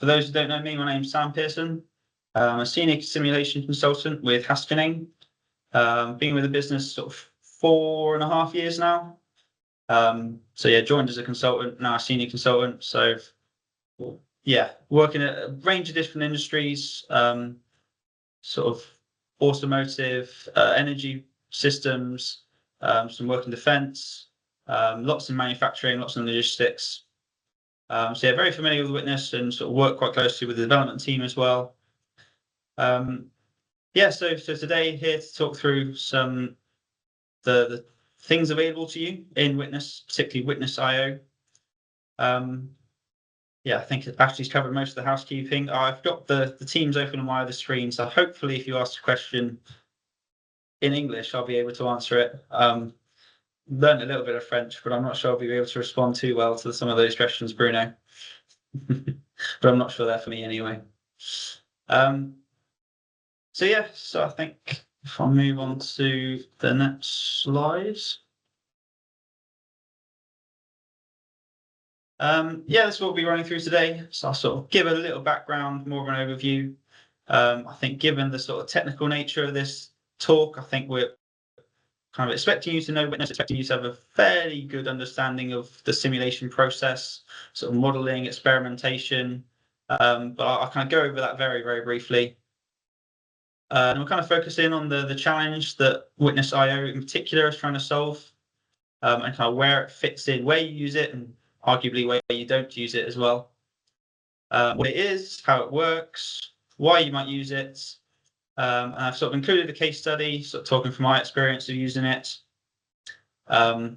For those who don't know me, my name's Sam Pearson. I'm a senior simulation consultant with Haskellane. Been with the business sort of 4.5 years now. So yeah, joined as a consultant, now a senior consultant. So yeah, working at a range of different industries, sort of automotive, energy systems, some work in defence, lots in manufacturing, lots in logistics. So yeah, very familiar with Witness and sort of work quite closely with the development team as well. Yeah, so today here to talk through some the things available to you in Witness, particularly Witness IO. Yeah, I think Ashley's covered most of the housekeeping. I've got the Teams open on my other screen, so hopefully if you ask a question in English, I'll be able to answer it. Learned a little bit of French, but I'm not sure I'll be able to respond too well to some of those questions, Bruno. But I'm not sure they're for me anyway. So yeah, so I think if I move on to the next slides. Yeah, this is what we'll be running through today. So I'll sort of give a little background, more of an overview. I think given the sort of technical nature of this talk, I think we're kind of expecting you to know Witness, expecting you to have a fairly good understanding of the simulation process, sort of modeling, experimentation. But I'll kind of go over that very, very briefly. And we'll kind of focus in on the challenge that Witness IO in particular is trying to solve, and kind of where it fits in, where you use it, and arguably where you don't use it as well. What it is, how it works, why you might use it. And I've sort of included a case study, sort of talking from my experience of using it, and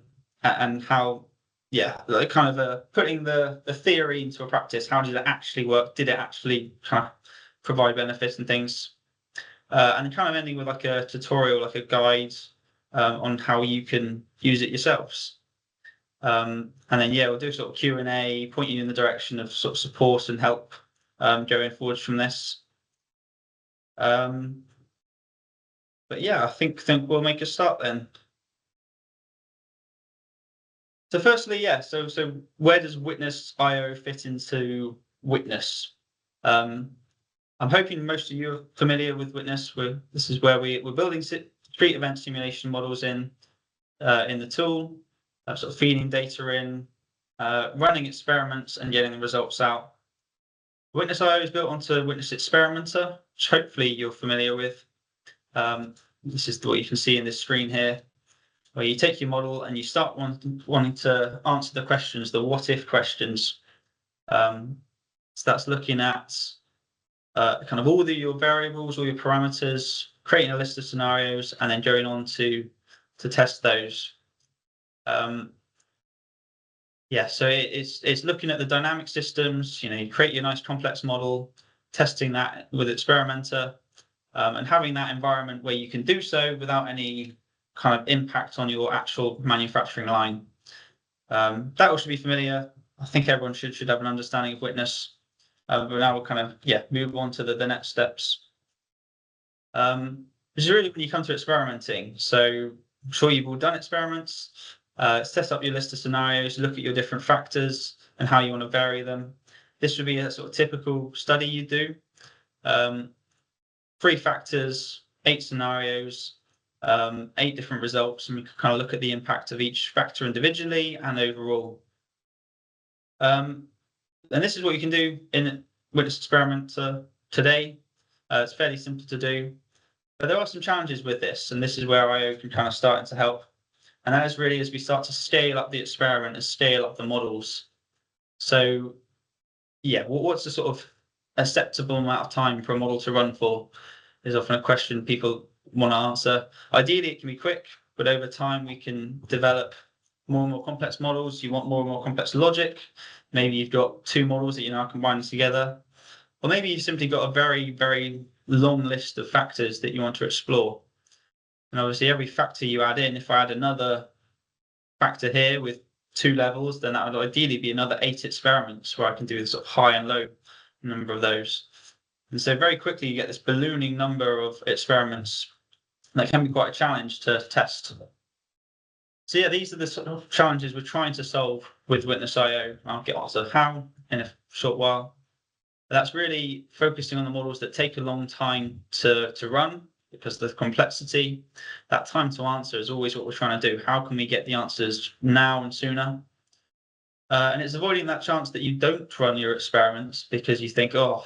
how, yeah, like kind of putting the theory into a practice. How did it actually work? Did it actually kind of provide benefits and things? And kind of ending with like a tutorial, like a guide on how you can use it yourselves. And then yeah, we'll do sort of Q&A, point you in the direction of sort of support and help going forwards from this. But yeah, I think we'll make a start then. So firstly, yeah, so where does Witness IO fit into Witness? I'm hoping most of you are familiar with Witness. This is where we're building street event simulation models in the tool, sort of feeding data in, running experiments and getting the results out. Witness IO is built onto Witness Experimenter, which hopefully you're familiar with. This is what you can see in this screen here, where you take your model and you start wanting to answer the questions, the what if questions. So that's looking at kind of all your variables, all your parameters, creating a list of scenarios, and then going on to test those. Yeah, so it's looking at the dynamic systems. You create your nice complex model, testing that with Experimenter, and having that environment where you can do so without any kind of impact on your actual manufacturing line. That all should be familiar. I think everyone should have an understanding of Witness. But now we'll kind of move on to the next steps. This is really when you come to experimenting. So I'm sure you've all done experiments. Set up your list of scenarios, look at your different factors and how you want to vary them. This would be a sort of typical study you do. 3 factors, 8 scenarios, 8 different results, and we can kind of look at the impact of each factor individually and overall. And this is what you can do in Witness Experimenter today. It's fairly simple to do, but there are some challenges with this, and this is where IO can kind of start to help. And that is really as we start to scale up the experiment and scale up the models. So yeah, what's the sort of acceptable amount of time for a model to run for is often a question people want to answer. Ideally, it can be quick, but over time we can develop more and more complex models. You want more and more complex logic. Maybe you've got 2 models that you're now combining together. Or maybe you've simply got a very, very long list of factors that you want to explore. And obviously every factor you add in, if I add another factor here with 2 levels, then that would ideally be another 8 experiments where I can do the sort of high and low number of those. And so very quickly you get this ballooning number of experiments that can be quite a challenge to test. So yeah, these are the sort of challenges we're trying to solve with Witness IO. I'll get on to how in a short while. That's really focusing on the models that take a long time to run because of the complexity. That time to answer is always what we're trying to do. How can we get the answers now and sooner? And it's avoiding that chance that you don't run your experiments because you think, oh,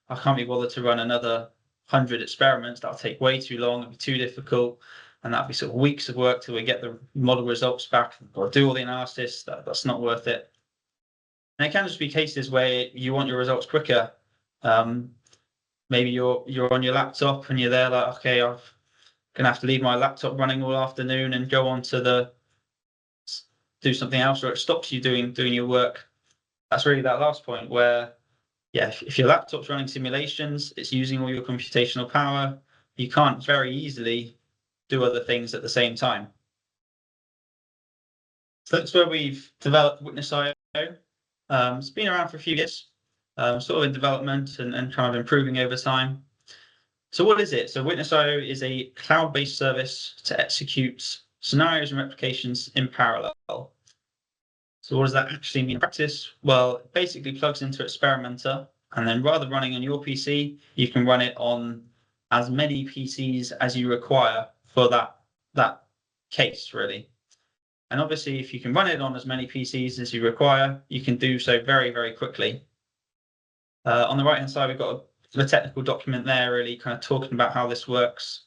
I can't be bothered to run another 100 experiments. That'll take way too long. It'll be too difficult. And that'll be sort of weeks of work till we get the model results back or do all the analysis. That's not worth it. And it can just be cases where you want your results quicker. Maybe you're on your laptop and you're there like, okay, I'm gonna have to leave my laptop running all afternoon and go on to do something else, or it stops you doing your work. That's really that last point where, yeah, if your laptop's running simulations, it's using all your computational power. You can't very easily do other things at the same time. So that's where we've developed Witness.io. It's been around for a few years, sort of in development and kind of improving over time. So what is it? So Witness.io is a cloud-based service to execute scenarios and replications in parallel. So what does that actually mean in practice? Well, it basically plugs into Experimenter, and then rather than running on your PC, you can run it on as many PCs as you require for that case, really. And obviously, if you can run it on as many PCs as you require, you can do so very, very quickly. On the right-hand side, we've got a technical document there, really kind of talking about how this works.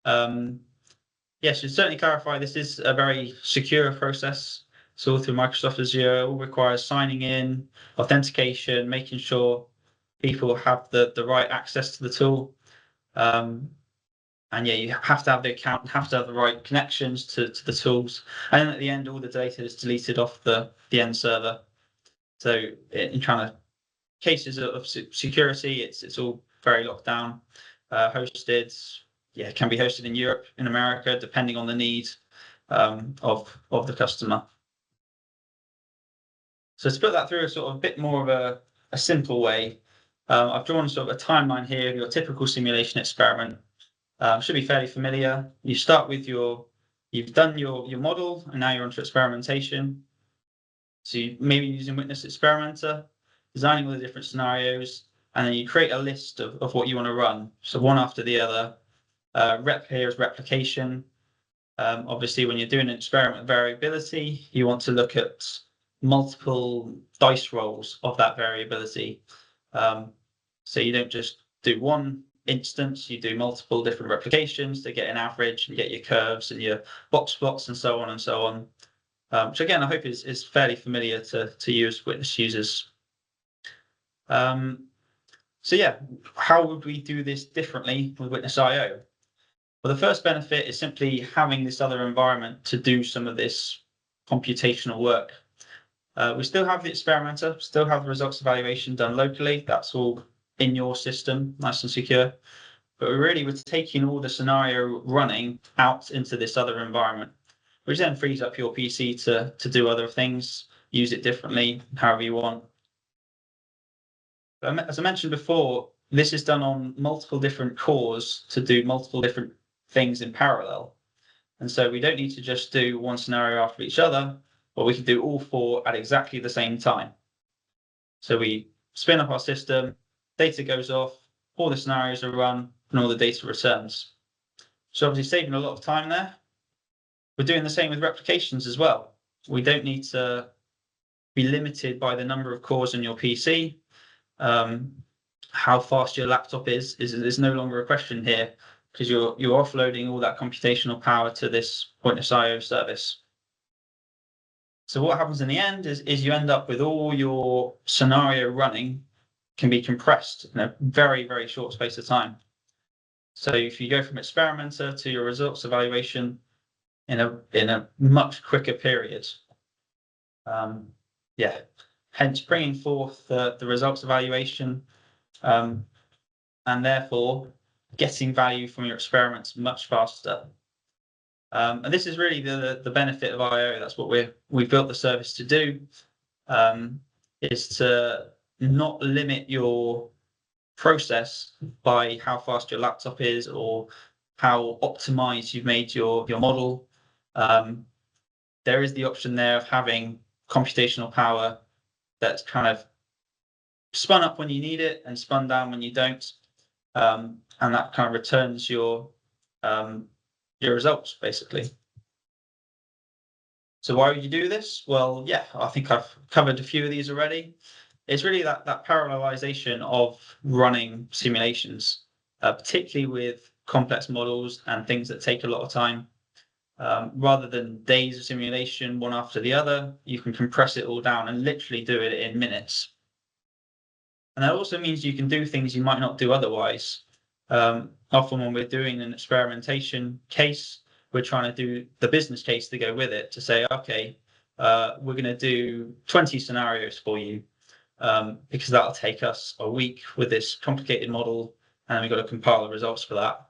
Yes, should certainly clarify this is a very secure process. So all through Microsoft Azure, all requires signing in, authentication, making sure people have the right access to the tool. And yeah, you have to have the account, have to have the right connections to the tools. And then at the end, all the data is deleted off the end server. So in kind of cases of security, it's all very locked down, hosted. Yeah, it can be hosted in Europe, in America, depending on the needs of the customer. So to put that through a sort of a bit more of a simple way, I've drawn sort of a timeline here of your typical simulation experiment. Should be fairly familiar. You start with you've done your model, and now you're onto experimentation. So you maybe using Witness Experimenter, designing all the different scenarios, and then you create a list of what you want to run. So one after the other. Rep here is replication. Obviously, when you're doing an experiment with variability, you want to look at multiple dice rolls of that variability. So you don't just do one instance, you do multiple different replications to get an average and get your curves and your box plots and so on and so on. Which again, I hope is fairly familiar to you as Witness users. So yeah, how would we do this differently with Witness.io? Well, the first benefit is simply having this other environment to do some of this computational work. We still have the experimenter, still have the results evaluation done locally. That's all in your system, nice and secure. But we really were taking all the scenario running out into this other environment, which then frees up your PC to do other things, use it differently, however you want. But as I mentioned before, this is done on multiple different cores to do multiple different things in parallel. And so we don't need to just do one scenario after each other, but we can do all four at exactly the same time. So we spin up our system, data goes off, all the scenarios are run, and all the data returns. So obviously saving a lot of time there. We're doing the same with replications as well. We don't need to be limited by the number of cores on your PC. How fast your laptop is no longer a question here, because you're offloading all that computational power to this Witness.io service. So what happens in the end is you end up with all your scenario running can be compressed in a very, very short space of time. So if you go from experimenter to your results evaluation in a much quicker period, yeah, hence bringing forth the results evaluation, and therefore getting value from your experiments much faster. And this is really the benefit of IO. That's what we've built the service to do, is to not limit your process by how fast your laptop is or how optimized you've made your model. There is the option there of having computational power that's kind of spun up when you need it and spun down when you don't. And that kind of returns your results, basically. So why would you do this? Well, yeah, I think I've covered a few of these already. It's really that parallelization of running simulations, particularly with complex models and things that take a lot of time. Rather than days of simulation, one after the other, you can compress it all down and literally do it in minutes. And that also means you can do things you might not do otherwise. Often when we're doing an experimentation case, we're trying to do the business case to go with it, to say, okay, we're going to do 20 scenarios for you, because that'll take us a week with this complicated model, and we've got to compile the results for that.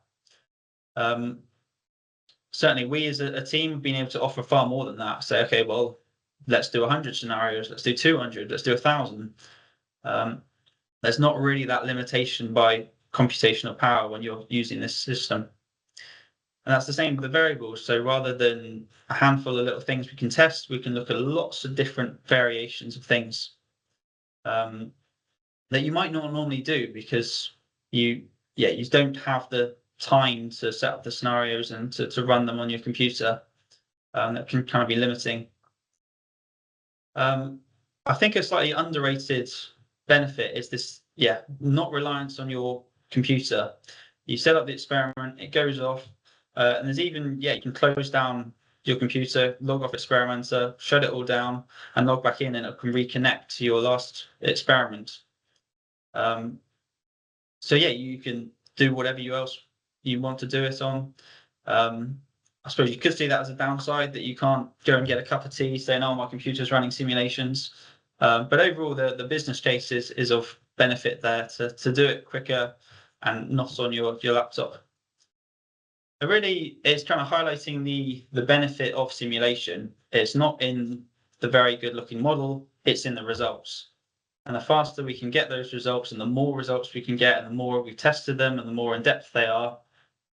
Certainly, we as a team have been able to offer far more than that. Say, okay, well, let's do 100 scenarios, let's do 200, let's do 1,000. There's not really that limitation by computational power when you're using this system. And that's the same with the variables. So rather than a handful of little things we can test, we can look at lots of different variations of things that you might not normally do, because you don't have the time to set up the scenarios and to run them on your computer. That can kind of be limiting. I think a slightly underrated benefit is this, not reliance on your computer. You set up the experiment, it goes off, and there's even, you can close down your computer, log off Experimenter, shut it all down, and log back in, and it can reconnect to your last experiment. So you can do whatever else you want to do it on. I suppose you could see that as a downside, that you can't go and get a cup of tea saying, oh, my computer's running simulations. But overall, the business case is of benefit there to do it quicker and not on your laptop. It really is kind of highlighting the benefit of simulation. It's not in the very good looking model, it's in the results. And the faster we can get those results, and the more results we can get, and the more we've tested them, and the more in depth they are,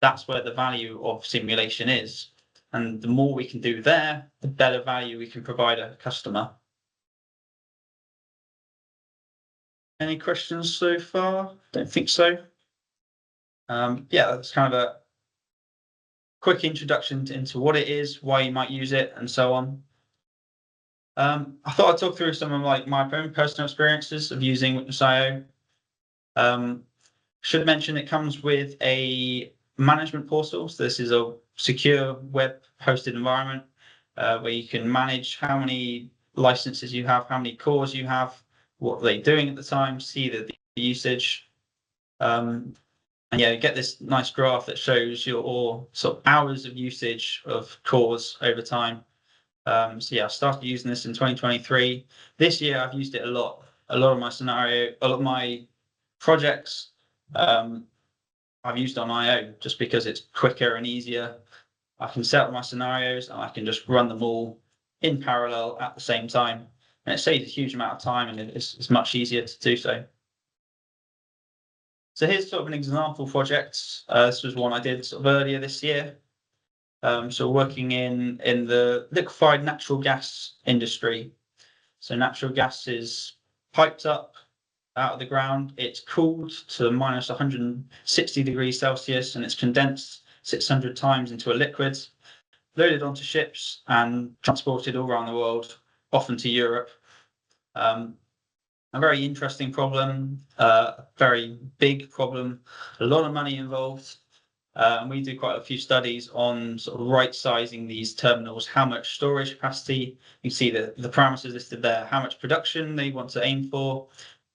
that's where the value of simulation is. And the more we can do there, the better value we can provide a customer. Any questions so far? Don't think so. That's kind of a quick introduction into what it is, why you might use it, and so on. I thought I'd talk through some of my own personal experiences of using Witness.io. Should mention it comes with a management portal. So this is a secure web hosted environment where you can manage how many licenses you have, how many cores you have, what they're doing at the time, see the usage. And you get this nice graph that shows your sort of hours of usage of cores over time. I started using this in 2023. This year I've used it a lot. A lot of my projects I've used on IO, just because it's quicker and easier. I can set up my scenarios and I can just run them all in parallel at the same time. And it saves a huge amount of time, and it's much easier to do so. So here's sort of an example project. This was one I did sort of earlier this year. So working in the liquefied natural gas industry. So natural gas is piped up out of the ground. It's cooled to minus 160 degrees Celsius, and it's condensed 600 times into a liquid, loaded onto ships and transported all around the world, often to Europe. A very interesting problem, a very big problem, a lot of money involved. And we do quite a few studies on sort of right sizing these terminals, how much storage capacity. You can see the parameters listed there, how much production they want to aim for,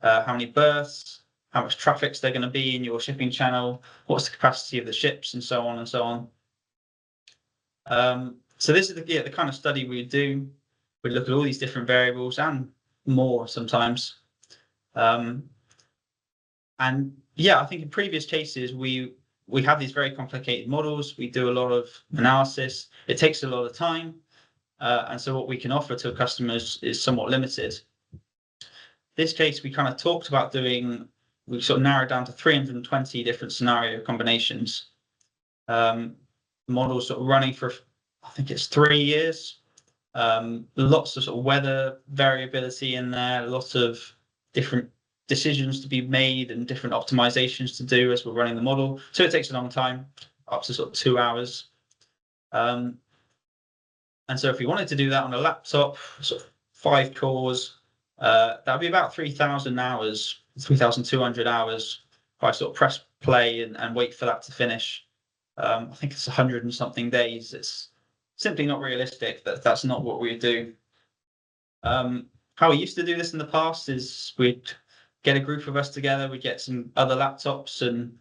how many berths, how much traffic's they're going to be in your shipping channel, what's the capacity of the ships, and so on and so on. So this is the kind of study we do. We look at all these different variables and more sometimes. I think in previous cases we have these very complicated models. We do a lot of analysis. It takes a lot of time, and so what we can offer to customers is somewhat limited. This case, we kind of talked about doing. We sort of narrowed down to 320 different scenario combinations. Models sort of running for, I think it's 3 years. Lots of sort of weather variability in there. Lots of different decisions to be made and different optimizations to do as we're running the model. So it takes a long time, up to sort of 2 hours. And so if we wanted to do that on a laptop, sort of 5 cores, that would be about 3,000 hours, 3,200 hours. If I sort of press play and wait for that to finish. I think it's 100 and something days. It's simply not realistic. That's not what we do. How we used to do this in the past is we'd get a group of us together, we'd get some other laptops and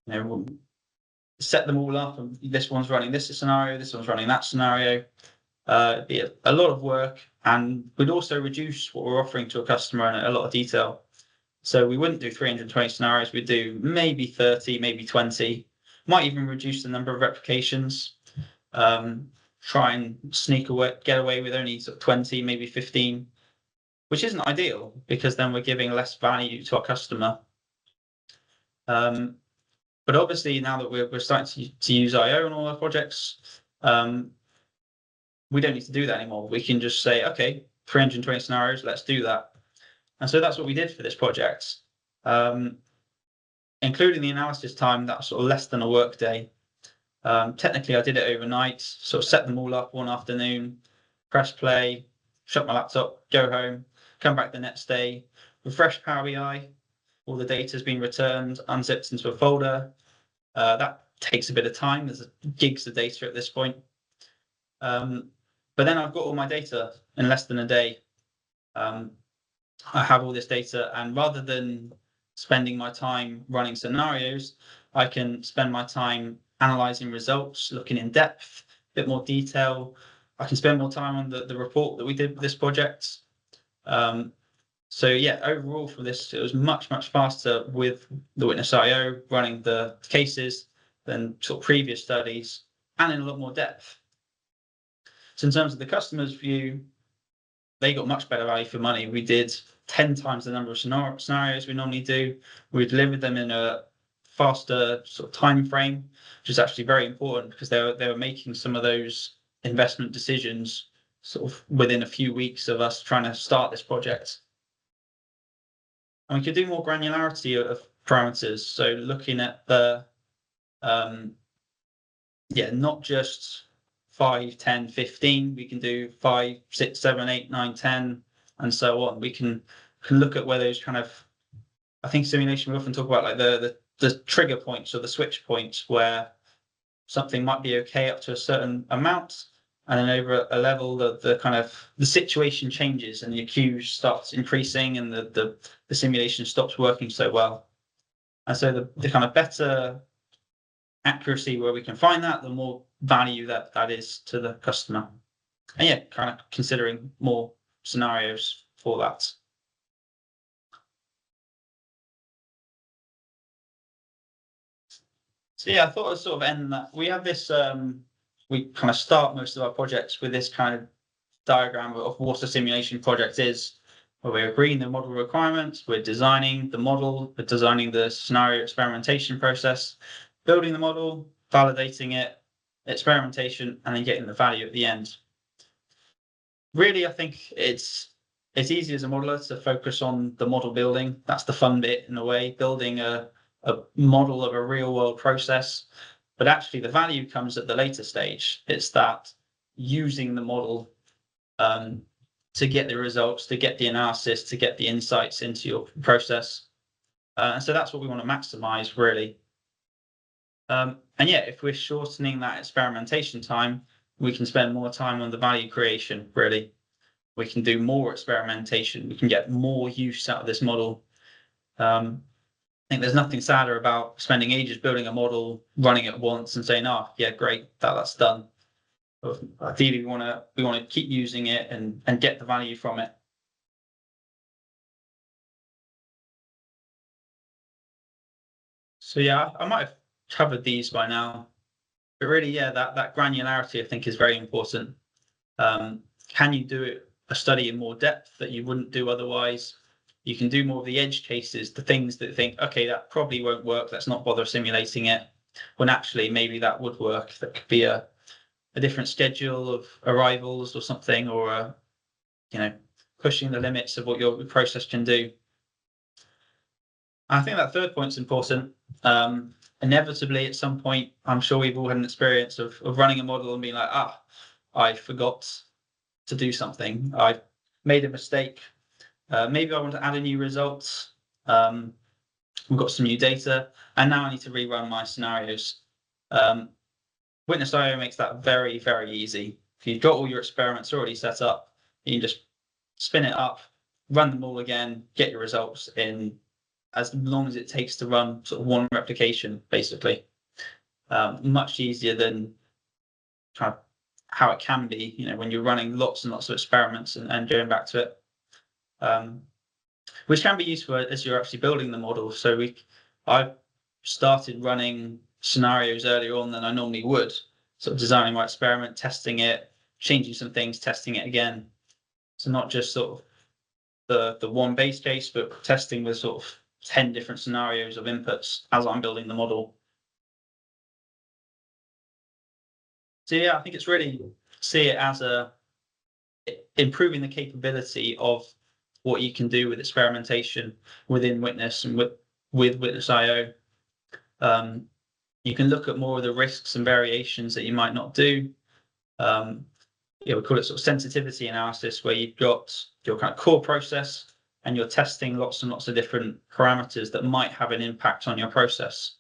we'll set them all up, and this one's running this scenario, this one's running that scenario. It'd be a lot of work, and we'd also reduce what we're offering to a customer in a lot of detail. So we wouldn't do 320 scenarios, we'd do maybe 30, maybe 20, might even reduce the number of replications, try and get away with only sort of 20, maybe 15, which isn't ideal because then we're giving less value to our customer. But obviously now that we're starting to use IO on all our projects, we don't need to do that anymore. We can just say, okay, 320 scenarios, let's do that. And so that's what we did for this project. Including the analysis time, that was sort of less than a work day. Technically, I did it overnight, sort of set them all up one afternoon, press play, shut my laptop, go home, come back the next day, refresh Power BI, all the data has been returned, unzipped into a folder. That takes a bit of time. There's gigs of data at this point. But then I've got all my data in less than a day. I have all this data, and rather than spending my time running scenarios, I can spend my time analyzing results, looking in depth, a bit more detail. I can spend more time on the report that we did with this project. So yeah, overall for this, it was much faster with the Witness IO running the cases than sort of previous studies, and in a lot more depth. So in terms of the customer's view, they got much better value for money. We did 10 times the number of scenarios we normally do. We delivered them in a faster sort of time frame, which is actually very important because they were making some of those investment decisions sort of within a few weeks of us trying to start this project. And we could do more granularity of parameters. So looking at the, not just 5, 10, 15, we can do 5, 6, 7, 8, 9, 10, and so on. We can look at where those kind of, I think simulation, we often talk about like the trigger points or the switch points where something might be okay up to a certain amount, and then over a level the kind of the situation changes and the queue starts increasing and the simulation stops working so well. And so the kind of better accuracy where we can find that, the more value that is to the customer. And yeah, kind of considering more scenarios for that. So yeah, I thought I'd sort of end that. We have this, we kind of start most of our projects with this kind of diagram of what a simulation project is, where we're agreeing the model requirements, we're designing the model, we're designing the scenario experimentation process, building the model, validating it, experimentation, and then getting the value at the end. Really, I think it's easy as a modeler to focus on the model building. That's the fun bit in a way, building a model of a real world process. But actually the value comes at the later stage. It's that using the model to get the results, to get the analysis, to get the insights into your process. And so that's what we want to maximize, really. And yeah, if we're shortening that experimentation time, we can spend more time on the value creation, really. We can do more experimentation. We can get more use out of this model. I think there's nothing sadder about spending ages building a model, running it once and saying, oh, yeah, great, that's done. But ideally, we want to keep using it and get the value from it. So yeah, I might have covered these by now, but really, yeah, that granularity I think is very important. Can you do a study in more depth that you wouldn't do otherwise? You can do more of the edge cases, the things that think, okay, that probably won't work, let's not bother simulating it, when actually maybe that would work. That could be a different schedule of arrivals or something, or pushing the limits of what your process can do. I think that third point's important. Inevitably, at some point, I'm sure we've all had an experience of running a model and being like, I forgot to do something. I made a mistake. Maybe I want to add a new result. We've got some new data, and now I need to rerun my scenarios. Witness.io makes that very, very easy. If you've got all your experiments already set up, you can just spin it up, run them all again, get your results in as long as it takes to run sort of one replication, basically. Much easier than kind of how it can be, when you're running lots and lots of experiments and going back to it, which can be useful as you're actually building the model. So I started running scenarios earlier on than I normally would, sort of designing my experiment, testing it, changing some things, testing it again. So not just sort of the one base case, but testing with sort of 10 different scenarios of inputs as I'm building the model. So yeah, I think it's really see it as improving the capability of what you can do with experimentation within Witness and with Witness.io. You can look at more of the risks and variations that you might not do. We call it sort of sensitivity analysis, where you've got your kind of core process and you're testing lots and lots of different parameters that might have an impact on your process.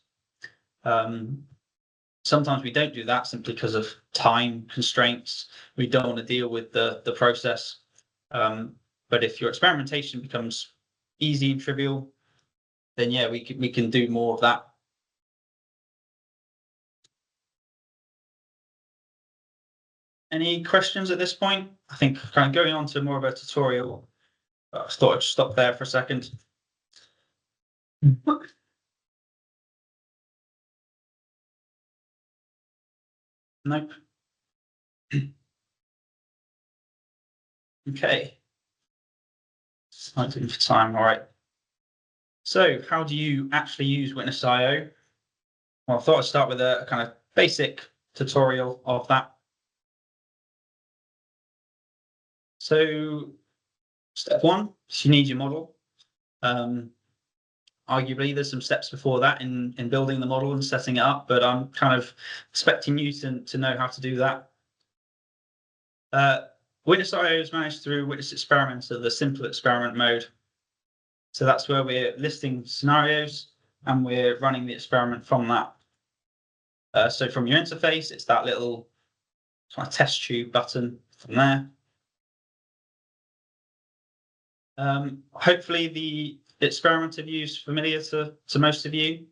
Sometimes we don't do that simply because of time constraints. We don't want to deal with the process. But if your experimentation becomes easy and trivial, then yeah, we can do more of that. Any questions at this point? I think kind of going on to more of a tutorial. I thought I'd stop there for a second. Nope. Okay. Slightly for time. All right. So how do you actually use Witness.io? Well, I thought I'd start with a kind of basic tutorial of that. So step one, you need your model. Arguably, there's some steps before that in building the model and setting it up, but I'm kind of expecting you to know how to do that. Witness.io is managed through Witness Experimenter, the simple experiment mode. So that's where we're listing scenarios and we're running the experiment from that. So from your interface, it's that little kind of test tube button from there. Hopefully the experimenter view is familiar to most of you.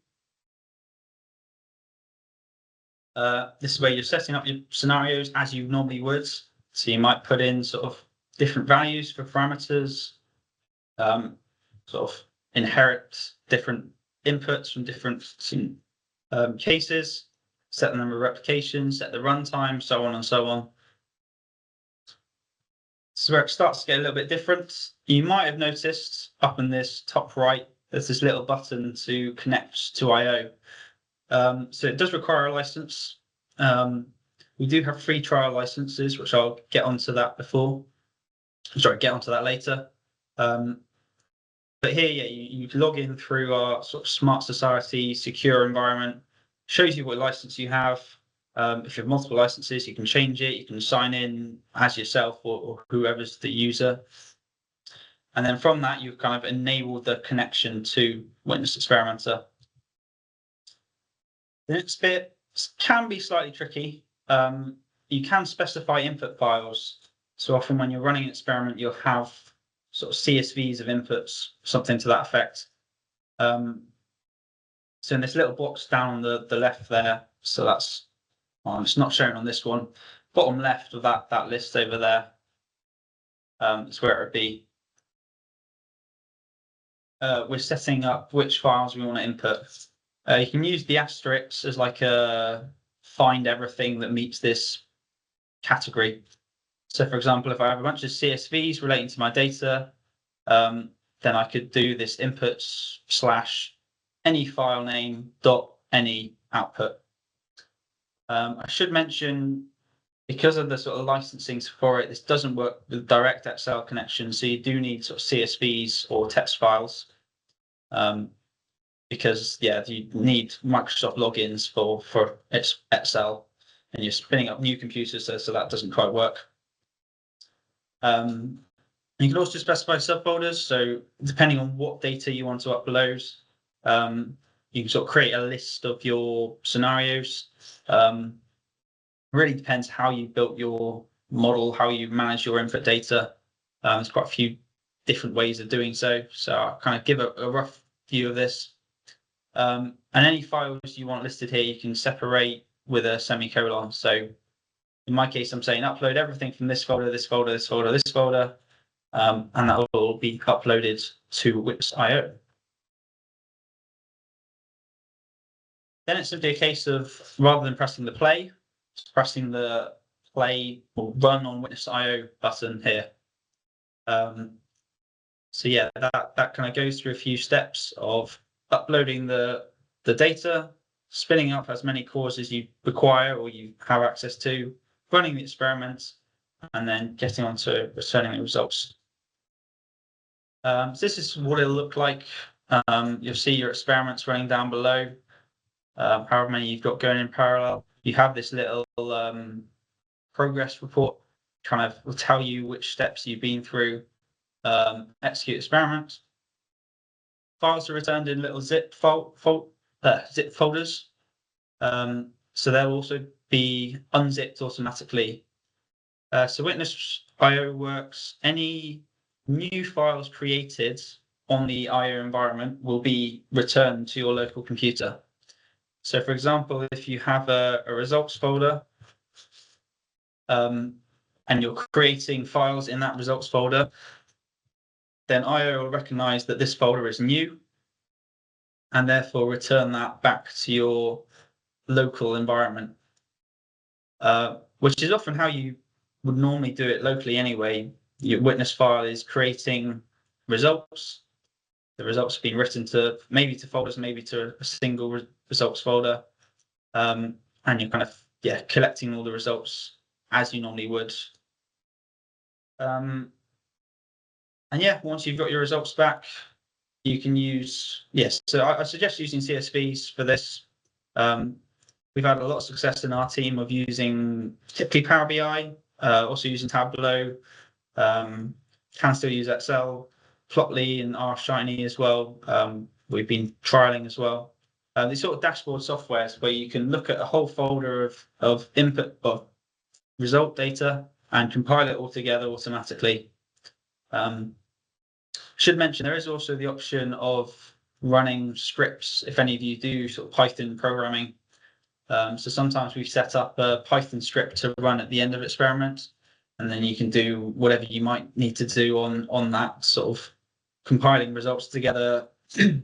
This is where you're setting up your scenarios as you normally would. So you might put in sort of different values for parameters, sort of inherit different inputs from different cases, set the number of replications, set the runtime, so on and so on. So where it starts to get a little bit different, you might have noticed up in this top right, there's this little button to connect to I/O. So it does require a license. We do have free trial licenses, which I'll get onto that later. But here, yeah, you log in through our sort of smart society secure environment, shows you what license you have. If you have multiple licenses, you can change it. You can sign in as yourself or whoever's the user. And then from that, you've kind of enabled the connection to Witness Experimenter. The next bit can be slightly tricky. You can specify input files. So often when you're running an experiment, you'll have sort of CSVs of inputs, something to that effect. So in this little box down on the left there, so that's, it's not shown on this one, bottom left of that list over there, is where it would be. We're setting up which files we want to input. You can use the asterisks as like a find everything that meets this category. So for example, if I have a bunch of CSVs relating to my data, then I could do this inputs / any file name dot any output. I should mention, because of the sort of licensing for it, this doesn't work with DirectXL connections, so you do need sort of CSVs or text files. because you need Microsoft logins for Excel, and you're spinning up new computers, so that doesn't quite work. You can also specify subfolders. So depending on what data you want to upload, you can sort of create a list of your scenarios. Really depends how you built your model, how you manage your input data. There's quite a few different ways of doing so. So I'll kind of give a rough view of this. And any files you want listed here, you can separate with a semicolon. So in my case, I'm saying upload everything from this folder, this folder, this folder, this folder, and that will all be uploaded to Witness.io. Then it's simply a case of, rather than pressing the play, pressing the play or run on Witness.io button here. So yeah, that kind of goes through a few steps of uploading the data, spinning up as many cores as you require or you have access to, running the experiments, and then getting on to returning the results. So this is what it'll look like. You'll see your experiments running down below. However many you've got going in parallel. You have this little progress report, kind of will tell you which steps you've been through. Execute experiments. Files are returned in little zip folders. So they'll also be unzipped automatically. So Witness.io works. Any new files created on the IO environment will be returned to your local computer. So for example, if you have a results folder, and you're creating files in that results folder, then IO will recognize that this folder is new and therefore return that back to your local environment, which is often how you would normally do it locally anyway. Your Witness file is creating results. The results have been written to maybe to folders, maybe to a single results folder, and you're kind of collecting all the results as you normally would. And once you've got your results back, you can use So I suggest using CSVs for this. We've had a lot of success in our team of using typically Power BI, also using Tableau. Can still use Excel, Plotly, and R-Shiny as well. We've been trialing as well. These sort of dashboard softwares where you can look at a whole folder of input of result data and compile it all together automatically. Should mention there is also the option of running scripts if any of you do sort of Python programming. So sometimes we've set up a Python script to run at the end of experiments, and then you can do whatever you might need to do on that, sort of compiling results together,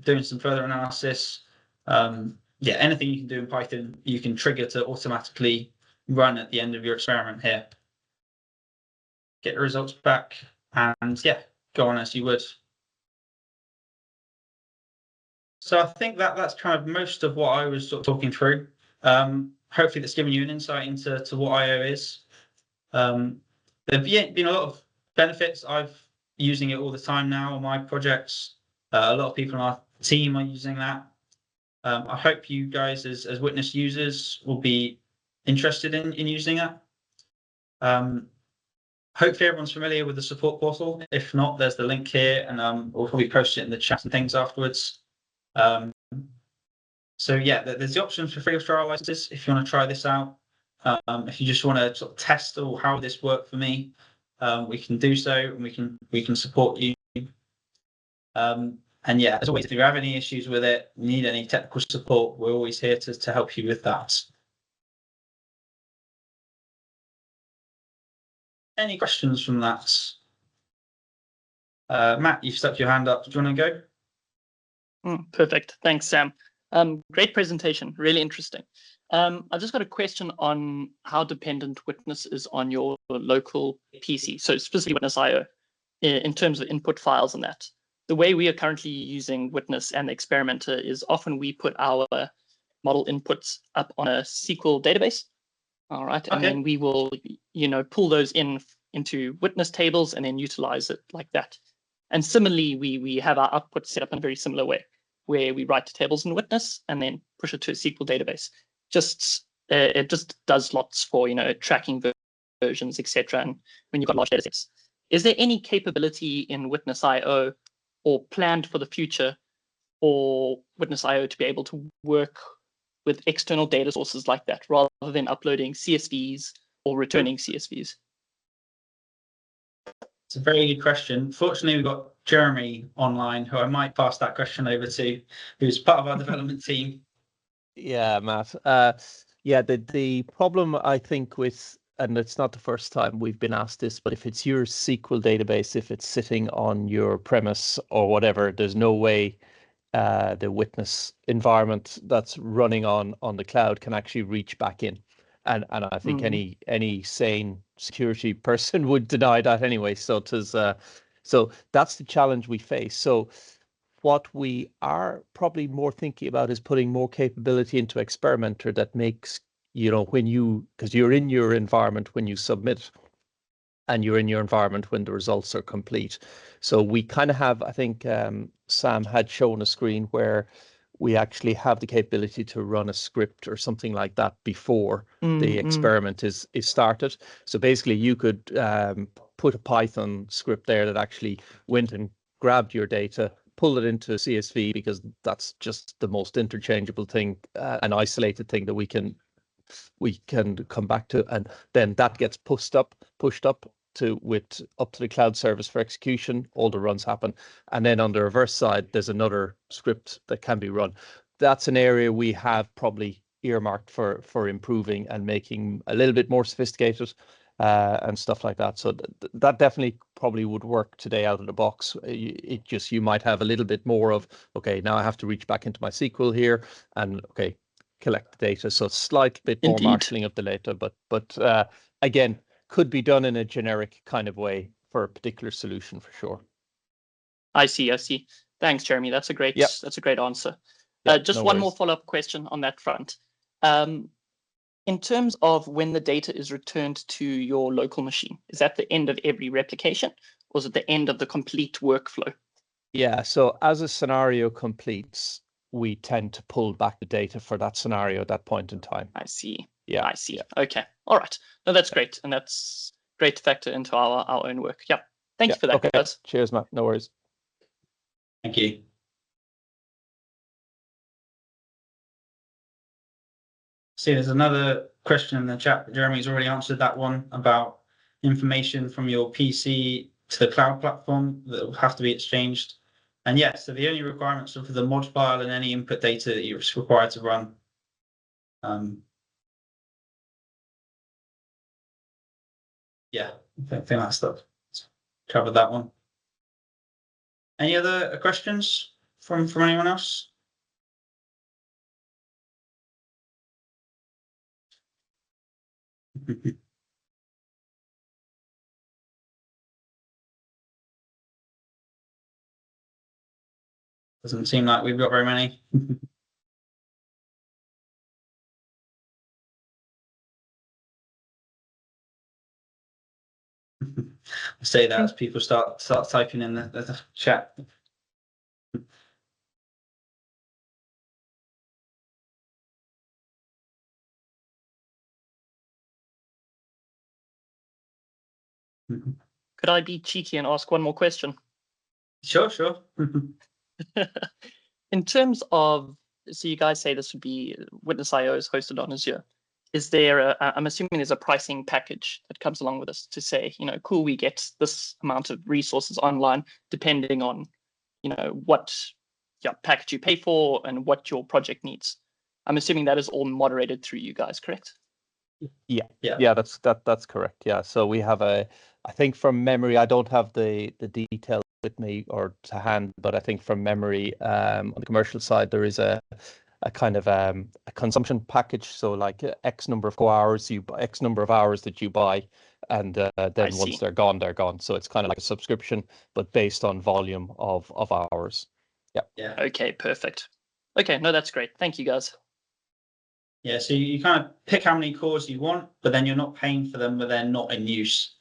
doing some further analysis. Anything you can do in Python, you can trigger to automatically run at the end of your experiment here. Get the results back and go on as you would. So I think that's kind of most of what I was sort of talking through. Hopefully that's given you an insight into what IO is. There've been a lot of benefits. I'm using it all the time now on my projects. A lot of people on our team are using that. I hope you guys as Witness users will be interested in using that. Hopefully everyone's familiar with the support portal. If not, there's the link here, and we'll probably post it in the chat and things afterwards. There's the option for free of trial licenses if you want to try this out. If you just want to sort of test how would this work for me, we can do so, and we can support you. As always, if you have any issues with it, need any technical support, we're always here to help you with that. Any questions from that? Matt, you've stuck your hand up. Do you want to go? Perfect. Thanks, Sam. Great presentation. Really interesting. I've just got a question on how dependent Witness is on your local PC. So specifically Witness.io in terms of input files and that. The way we are currently using Witness and the experimenter is often we put our model inputs up on a SQL database. All right. Okay. And then we will, pull those into Witness tables and then utilize it like that. And similarly, we have our output set up in a very similar way. where we write to tables in Witness and then push it to a SQL database. It just does lots for tracking versions, etc. And when you've got large data sets, is there any capability in Witness IO or planned for the future for Witness IO to be able to work with external data sources like that, rather than uploading CSVs or returning CSVs? It's a very good question. Fortunately, we've got Jeremy online, who I might pass that question over to, who's part of our development team. Yeah, Matt. Yeah, the problem I think with, and it's not the first time we've been asked this, but if it's your SQL database, if it's sitting on your premise or whatever, there's no way the Witness environment that's running on the cloud can actually reach back in. And I think any sane security person would deny that anyway. So so that's the challenge we face. So what we are probably more thinking about is putting more capability into Experimenter that makes, because you're in your environment when you submit, and you're in your environment when the results are complete. So we kind of have, I think Sam had shown a screen where we actually have the capability to run a script or something like that before the experiment is started. So basically you could put a Python script there that actually went and grabbed your data, pull it into CSV, because that's just the most interchangeable thing, an isolated thing that we can come back to, and then that gets pushed up to the cloud service for execution. All the runs happen, and then on the reverse side there's another script that can be run. That's an area we have probably earmarked for improving and making a little bit more sophisticated and stuff like that. So that definitely probably would work today out of the box. You might have a little bit more of, okay, now I have to reach back into my SQL here and collect the data. So slightly bit more marshalling of the data, but again, could be done in a generic kind of way for a particular solution for sure. I see. Thanks, Jeremy. That's a great answer. Just one more follow-up question on that front. In terms of when the data is returned to your local machine, is that the end of every replication, or is it the end of the complete workflow? Yeah, so as a scenario completes, we tend to pull back the data for that scenario at that point in time. I see. Yeah, I see. Yeah. Okay. All right. No, that's great. And that's great to factor into our own work. Yeah. Thank you for that, guys. Cheers, Matt. No worries. Thank you. See, there's another question in the chat, but Jeremy's already answered that one about information from your PC to the cloud platform that will have to be exchanged. And yes, so the only requirements are for the mod file and any input data that you're required to run. Yeah, I think that's covered that one. Any other questions from anyone else? Doesn't seem like we've got very many. I say that as people start typing in the chat. Could I be cheeky and ask one more question? Sure. In terms of, so you guys say this would be Witness IO is hosted on Azure. Is there I'm assuming there's a pricing package that comes along with this to say, cool, we get this amount of resources online depending on, what package you pay for and what your project needs. I'm assuming that is all moderated through you guys, correct? Yeah, that's correct. Yeah, so we have I think from memory, I don't have the detail with me or to hand, but I think from memory, on the commercial side, there is a kind of a consumption package. So like X number of hours, X number of hours that you buy, and then once they're gone, they're gone. So it's kind of like a subscription, but based on volume of hours. Yeah. Okay, perfect. Okay, no, that's great. Thank you, guys. Yeah, so you kind of pick how many cores you want, but then you're not paying for them, but they're not in use.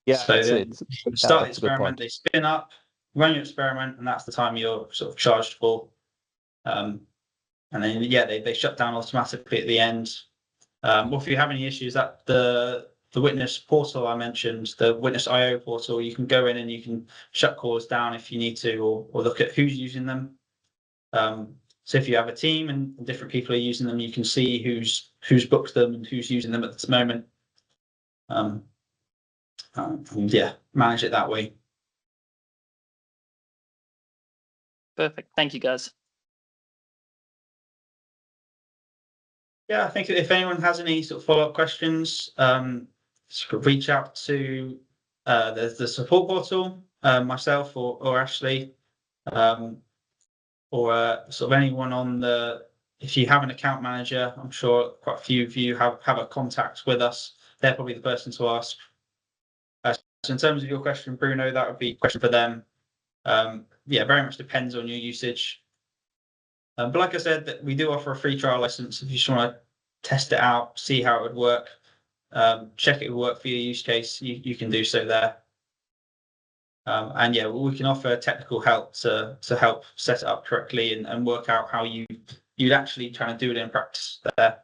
Yeah, so you start the experiment, they spin up, run your experiment, and that's the time you're sort of charged for. And then they shut down automatically at the end. Or if you have any issues, that the witness portal I mentioned, the witness IO portal, you can go in and you can shut calls down if you need to, or look at who's using them. So if you have a team and different people are using them, you can see who's booked them and who's using them at this moment. And manage it that way. Perfect. Thank you, guys. Yeah, I think if anyone has any sort of follow-up questions, reach out to the support portal, myself or Ashley, or sort of anyone on the. If you have an account manager, I'm sure quite a few of you have a contact with us. They're probably the person to ask. So in terms of your question, Bruno, that would be a question for them. Very much depends on your usage. But like I said, that we do offer a free trial license if you just want to test it out, see how it would work, check it would work for your use case. You can do so there. And we can offer technical help to help set it up correctly and work out how you'd actually try to do it in practice there.